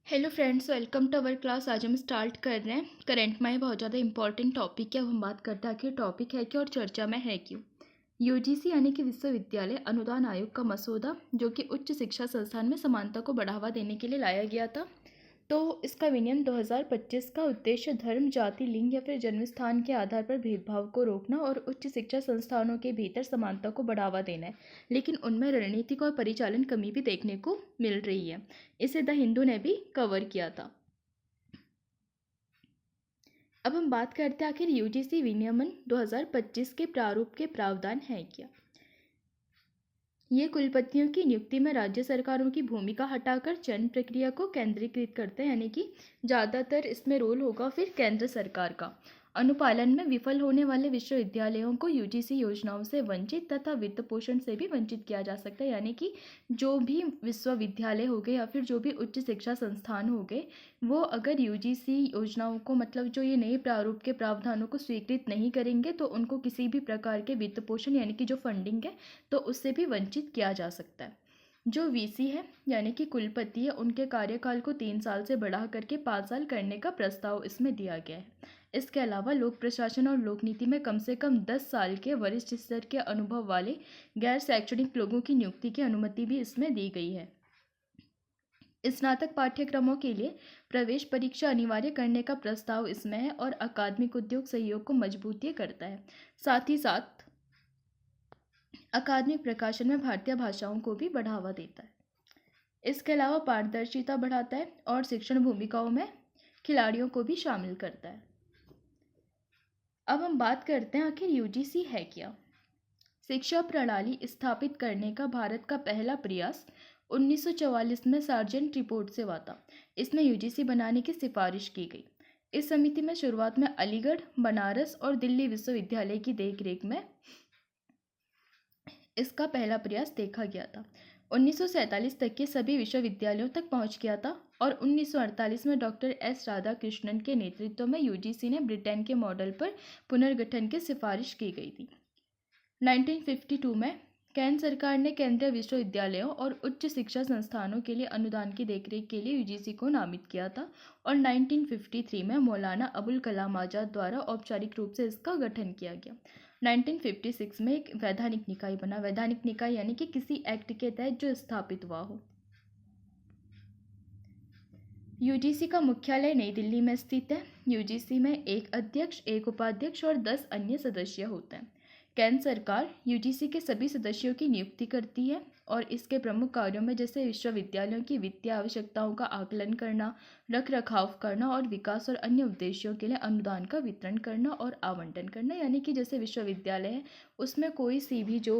Hello friends, welcome to our class. आज हम start कर रहे हैं। करंट में बहुत ज़्यादा इंपॉर्टेंट टॉपिक है। अब हम बात करते हैं कि टॉपिक है क्या और चर्चा में है क्यों। यूजीसी यानी कि विश्वविद्यालय अनुदान आयोग का मसौदा, जो कि उच्च शिक्षा संस्थान में समानता को बढ़ावा देने के लिए लाया गया था। तो इसका विनियम 2025 का उद्देश्य धर्म, जाति, लिंग या फिर जन्म स्थान के आधार पर भेदभाव को रोकना और उच्च शिक्षा संस्थानों के भीतर समानता को बढ़ावा देना है। लेकिन उनमें रणनीतिक और परिचालन कमी भी देखने को मिल रही है। इसे द हिंदू ने भी कवर किया था। अब हम बात करते हैं आखिर यूजीसी विनियमन 2025 के प्रारूप के प्रावधान है क्या। ये कुलपतियों की नियुक्ति में राज्य सरकारों की भूमिका हटाकर चयन प्रक्रिया को केंद्रीकृत करते हैं, यानी कि ज़्यादातर इसमें रोल होगा फिर केंद्र सरकार का। अनुपालन में विफल होने वाले विश्वविद्यालयों को यूजीसी योजनाओं से वंचित तथा वित्त पोषण से भी वंचित किया जा सकता है, यानी कि जो भी विश्वविद्यालय हो गए या फिर जो भी उच्च शिक्षा संस्थान हो गए, वो अगर यूजीसी योजनाओं को मतलब जो ये नए प्रारूप के प्रावधानों को स्वीकृत नहीं करेंगे तो उनको किसी भी प्रकार के वित्त पोषण यानी कि जो फंडिंग है तो उससे भी वंचित किया जा सकता है। जो वीसी है यानी कि कुलपति है, उनके कार्यकाल को 3 साल से बढ़ा करके 5 साल करने का प्रस्ताव इसमें दिया गया है। इसके अलावा लोक प्रशासन और लोक नीति में कम से कम 10 साल के वरिष्ठ स्तर के अनुभव वाले गैर शैक्षणिक लोगों की नियुक्ति की अनुमति भी इसमें दी गई है। स्नातक पाठ्यक्रमों के लिए प्रवेश परीक्षा अनिवार्य करने का प्रस्ताव इसमें है और अकादमिक उद्योग सहयोग को मजबूती करता है। साथ ही साथ अकादमिक प्रकाशन में भारतीय भाषाओं को भी बढ़ावा देता है। इसके अलावा पारदर्शिता बढ़ाता है और शिक्षण भूमिकाओं में खिलाड़ियों को भी शामिल करता है। अब हम बात करते हैं आखिर यूजीसी है क्या। शिक्षा प्रणाली स्थापित करने का भारत का पहला प्रयास 1944 में सार्जेंट रिपोर्ट से हुआ था। इसमें यूजीसी बनाने की सिफारिश की गई। इस समिति में शुरुआत में अलीगढ़, बनारस और दिल्ली विश्वविद्यालय की देखरेख में इसका पहला प्रयास देखा गया था। 1947 तक के सभी विश्वविद्यालयों तक पहुंच गया था और 1948 में डॉक्टर एस राधाकृष्णन के नेतृत्व में यूजीसी ने ब्रिटेन के मॉडल पर पुनर्गठन की सिफारिश की गई थी। 1952 में केंद्र सरकार ने केंद्रीय विश्वविद्यालयों और उच्च शिक्षा संस्थानों के लिए अनुदान की देखरेख के लिए यूजीसी को नामित किया था और 1953 में मौलाना अबुल कलाम आज़ाद द्वारा औपचारिक रूप से इसका गठन किया गया। 1956 में एक वैधानिक निकाय बना। वैधानिक निकाय यानी कि किसी एक्ट के तहत जो स्थापित हुआ हो। यूजीसी का मुख्यालय नई दिल्ली में स्थित है। यूजीसी में एक अध्यक्ष, एक उपाध्यक्ष और 10 अन्य सदस्य होते हैं। केंद्र सरकार यूजीसी के सभी सदस्यों की नियुक्ति करती है और इसके प्रमुख कार्यों में जैसे विश्वविद्यालयों की वित्तीय आवश्यकताओं का आकलन करना, रख रखाव करना और विकास और अन्य उद्देश्यों के लिए अनुदान का वितरण करना और आवंटन करना, यानी कि जैसे विश्वविद्यालय है उसमें कोई सी भी जो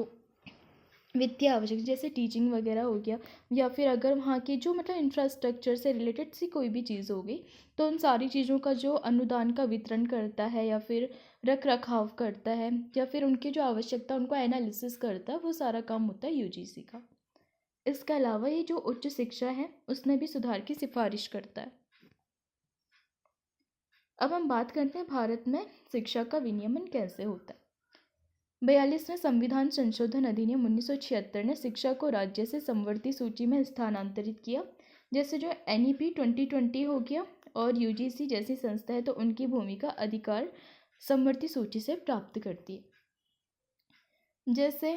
वित्तीय आवश्यक जैसे टीचिंग वगैरह हो गया या फिर अगर वहाँ की जो मतलब इंफ्रास्ट्रक्चर से रिलेटेड सी कोई भी चीज़ हो गई तो उन सारी चीज़ों का जो अनुदान का वितरण करता है या फिर रख रखाव करता है या फिर उनकी जो आवश्यकता उनको एनालिसिस करता है, वो सारा काम होता है यूजीसी का। इसके अलावा ये जो उच्च शिक्षा है उसमें भी सुधार की सिफारिश करता है। अब हम बात करते हैं भारत में शिक्षा का विनियमन कैसे होता है। 42वें संविधान संशोधन अधिनियम 1976 ने शिक्षा को राज्य से समवर्ती सूची में स्थानांतरित किया। जैसे जो एनईपी 2020 हो गया और यूजीसी जैसी संस्था है तो उनकी भूमिका अधिकार समवर्ती सूची से प्राप्त करती है। जैसे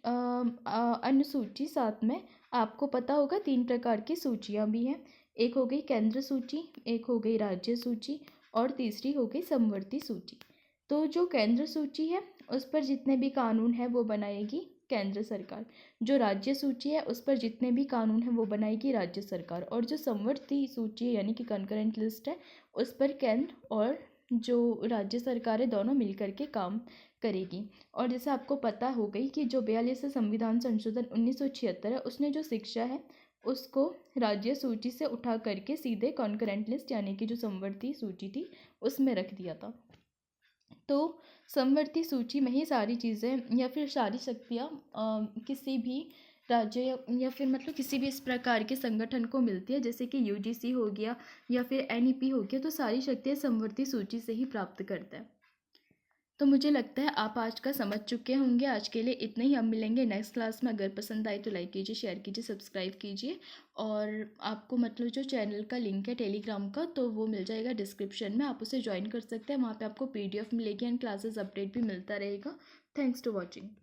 अनुसूची 7 में आपको पता होगा 3 प्रकार की सूचियां भी हैं। एक हो गई केंद्र सूची, एक हो गई राज्य सूची और तीसरी हो गई समवर्ती सूची। तो जो केंद्र सूची है उस पर जितने भी कानून हैं वो बनाएगी केंद्र सरकार। जो राज्य सूची है उस पर जितने भी कानून हैं वो बनाएगी राज्य सरकार। और जो समवर्ती सूची है यानी कि कंकरेंट लिस्ट है उस पर केंद्र और जो राज्य सरकार है दोनों मिलकर के काम करेगी। और जैसे आपको पता हो गई कि जो 42 संविधान संशोधन 1976 है उसने जो शिक्षा है उसको राज्य सूची से उठा करके सीधे कॉन्करेंट लिस्ट यानी कि जो समवर्ती सूची थी उसमें रख दिया था। तो समवर्ती सूची में ही सारी चीज़ें या फिर सारी शक्तियाँ किसी भी राज्य या फिर मतलब किसी भी इस प्रकार के संगठन को मिलती है, जैसे कि यूजीसी हो गया या फिर एनईपी हो गया, तो सारी शक्तियाँ समवर्ती सूची से ही प्राप्त करता है। तो मुझे लगता है आप आज का समझ चुके होंगे। आज के लिए इतना ही, हम मिलेंगे नेक्स्ट क्लास में। अगर पसंद आए तो लाइक कीजिए, शेयर कीजिए, सब्सक्राइब कीजिए। और आपको मतलब जो चैनल का लिंक है टेलीग्राम का, तो वो मिल जाएगा डिस्क्रिप्शन में, आप उसे ज्वाइन कर सकते हैं। वहाँ पे आपको PDF मिलेगी एंड क्लासेस अपडेट भी मिलता रहेगा। Thanks to watching.